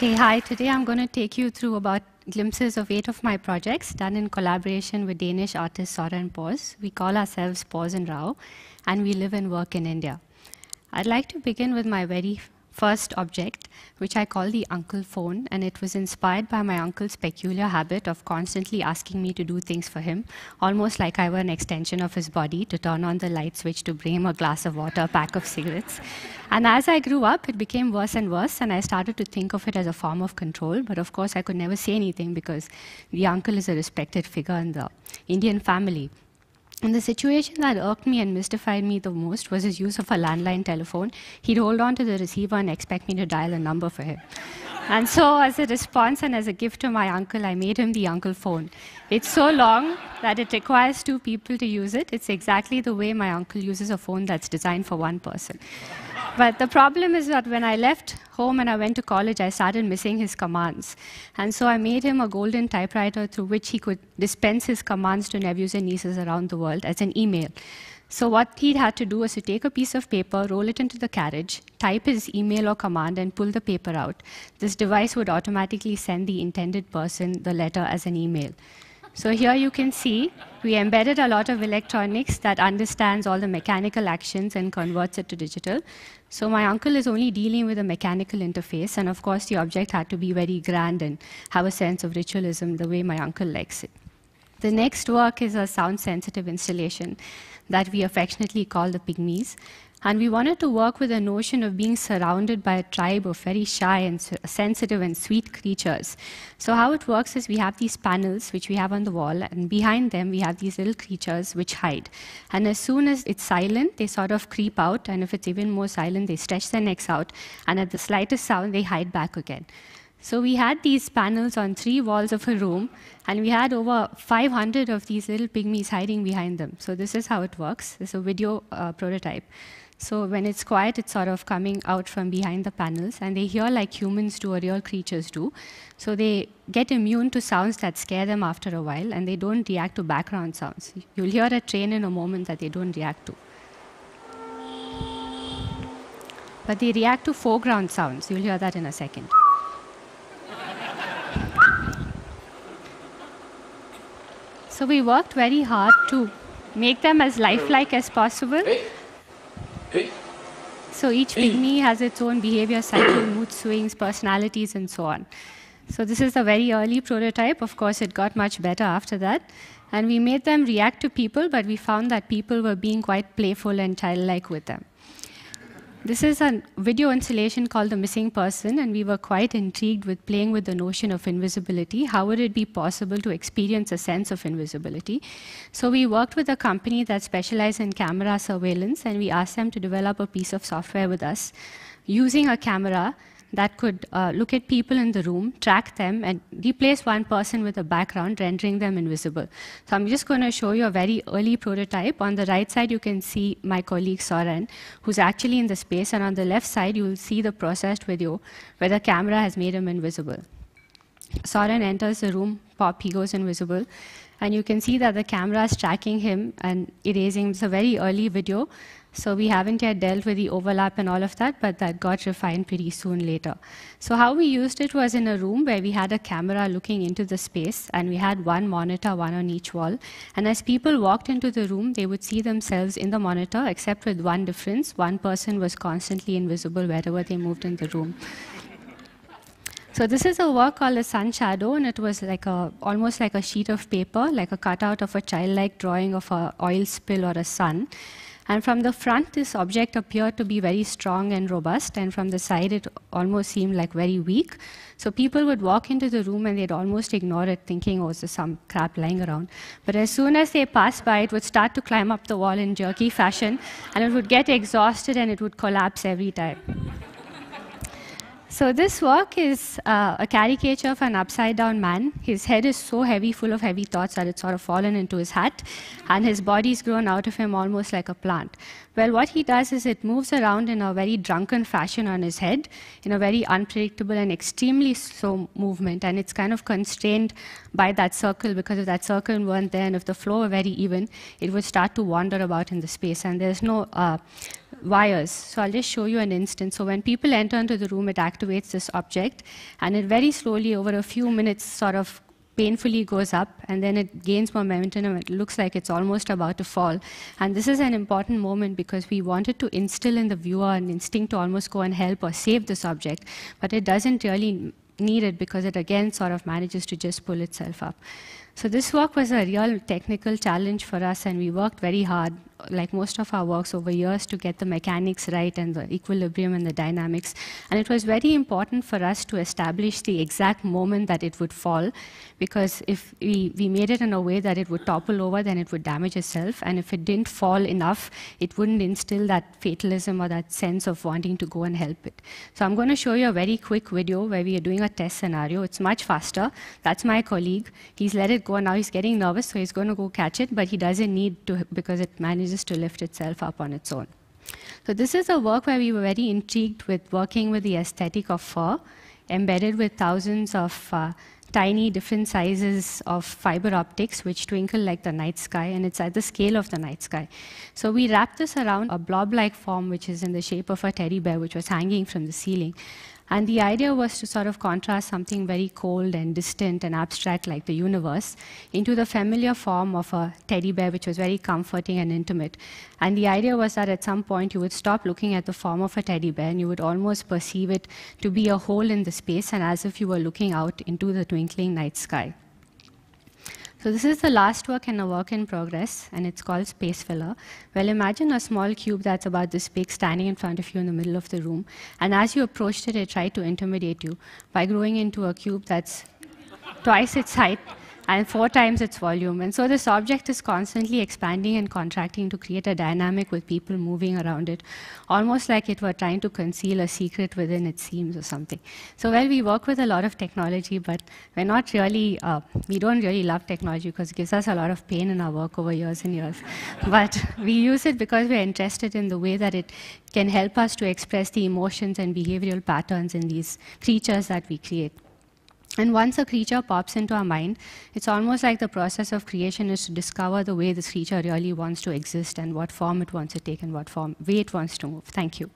Okay, hi. Today I'm going to take you through about glimpses of 8 of my projects done in collaboration with Danish artist Soren Pors. We call ourselves Pors and Rao, and we live and work in India. I'd like to begin with my very first object, which I call the uncle phone, and it was inspired by my uncle's peculiar habit of constantly asking me to do things for him, almost like I were an extension of his body, to turn on the light switch, to bring him a glass of water, a pack of cigarettes. And as I grew up, it became worse and worse, and I started to think of it as a form of control. But of course, I could never say anything because the uncle is a respected figure in the Indian family. And the situation that irked me and mystified me the most was his use of a landline telephone. He'd hold on to the receiver and expect me to dial a number for him. And so, as a response and as a gift to my uncle, I made him the uncle phone. It's so long that it requires 2 people to use it. It's exactly the way my uncle uses a phone that's designed for 1 person. But the problem is that when I left home and I went to college, I started missing his commands. And so I made him a golden typewriter through which he could dispense his commands to nephews and nieces around the world as an email. So what he had to do was to take a piece of paper, roll it into the carriage, type his email or command, and pull the paper out. This device would automatically send the intended person the letter as an email. So here you can see we embedded a lot of electronics that understands all the mechanical actions and converts it to digital. So my uncle is only dealing with a mechanical interface, and of course the object had to be very grand and have a sense of ritualism the way my uncle likes it. The next work is a sound-sensitive installation that we affectionately call the Pygmies. And we wanted to work with the notion of being surrounded by a tribe of very shy and sensitive and sweet creatures. So how it works is we have these panels which we have on the wall, and behind them we have these little creatures which hide. And as soon as it's silent, they sort of creep out, and if it's even more silent, they stretch their necks out, and at the slightest sound, they hide back again. So we had these panels on 3 walls of a room, and we had over 500 of these little pygmies hiding behind them. So this is how it works. This is a video prototype. So when it's quiet, it's sort of coming out from behind the panels, and they hear like humans do or real creatures do. So they get immune to sounds that scare them after a while, and they don't react to background sounds. You'll hear a train in a moment that they don't react to. But they react to foreground sounds. You'll hear that in a second. So we worked very hard to make them as lifelike as possible. So each pygmy has its own behavior cycle, mood swings, personalities, and so on. So this is a very early prototype. Of course, it got much better after that. And we made them react to people, but we found that people were being quite playful and childlike with them. This is a video installation called The Missing Person, and we were quite intrigued with playing with the notion of invisibility. How would it be possible to experience a sense of invisibility? So we worked with a company that specialized in camera surveillance, and we asked them to develop a piece of software with us using a camera that could look at people in the room, track them, and replace 1 person with a background, rendering them invisible. So I'm just going to show you a very early prototype. On the right side, you can see my colleague Soren, who's actually in the space, and on the left side, you will see the processed video where the camera has made him invisible. Soren enters the room, pop, he goes invisible, and you can see that the camera is tracking him and erasing. It's a very early video. So we haven't yet dealt with the overlap and all of that, but that got refined pretty soon later. So how we used it was in a room where we had a camera looking into the space, and we had 1 monitor, 1 on each wall. And as people walked into the room, they would see themselves in the monitor, except with 1 difference. 1 person was constantly invisible wherever they moved in the room. So this is a work called a sun shadow, and it was like almost like a sheet of paper, like a cutout of a childlike drawing of an oil spill or a sun. And from the front, this object appeared to be very strong and robust, and from the side, it almost seemed like very weak. So people would walk into the room and they'd almost ignore it, thinking, oh, there's some crap lying around. But as soon as they passed by, it would start to climb up the wall in jerky fashion, and it would get exhausted and it would collapse every time. So this work is a caricature of an upside-down man. His head is so heavy, full of heavy thoughts, that it's sort of fallen into his hat, and his body's grown out of him almost like a plant. Well, what he does is it moves around in a very drunken fashion on his head, in a very unpredictable and extremely slow movement, and it's kind of constrained by that circle, because if that circle weren't there and if the floor were very even, it would start to wander about in the space, and there's no wires. So I'll just show you an instance. So when people enter into the room, it activates this object, and it very slowly, over a few minutes, sort of painfully goes up, and then it gains momentum, and it looks like it's almost about to fall. And this is an important moment because we wanted to instill in the viewer an instinct to almost go and help or save this object, but it doesn't really need it because it again sort of manages to just pull itself up. So this work was a real technical challenge for us, and we worked very hard, like most of our works, over years to get the mechanics right and the equilibrium and the dynamics. And it was very important for us to establish the exact moment that it would fall, because if we made it in a way that it would topple over, then it would damage itself. And if it didn't fall enough, it wouldn't instill that fatalism or that sense of wanting to go and help it. So I'm going to show you a very quick video where we are doing a test scenario. It's much faster. That's my colleague. He's let it go. Now he's getting nervous, so he's going to go catch it, but he doesn't need to because it manages to lift itself up on its own. So this is a work where we were very intrigued with working with the aesthetic of fur, embedded with thousands of tiny different sizes of fiber optics which twinkle like the night sky, and it's at the scale of the night sky. So we wrapped this around a blob-like form which is in the shape of a teddy bear which was hanging from the ceiling. And the idea was to sort of contrast something very cold and distant and abstract like the universe into the familiar form of a teddy bear, which was very comforting and intimate. And the idea was that at some point you would stop looking at the form of a teddy bear and you would almost perceive it to be a hole in the space, and as if you were looking out into the twinkling night sky. So this is the last work in a work in progress, and it's called Space Filler. Well, imagine a small cube that's about this big standing in front of you in the middle of the room, and as you approached it, it tried to intimidate you by growing into a cube that's twice its height and 4 times its volume. And so this object is constantly expanding and contracting to create a dynamic with people moving around it, almost like it were trying to conceal a secret within its seams or something. So well, we work with a lot of technology, but we're not really, we don't really love technology because it gives us a lot of pain in our work over years and years. But we use it because we're interested in the way that it can help us to express the emotions and behavioral patterns in these creatures that we create. And once a creature pops into our mind, it's almost like the process of creation is to discover the way this creature really wants to exist and what form it wants to take and what way it wants to move. Thank you.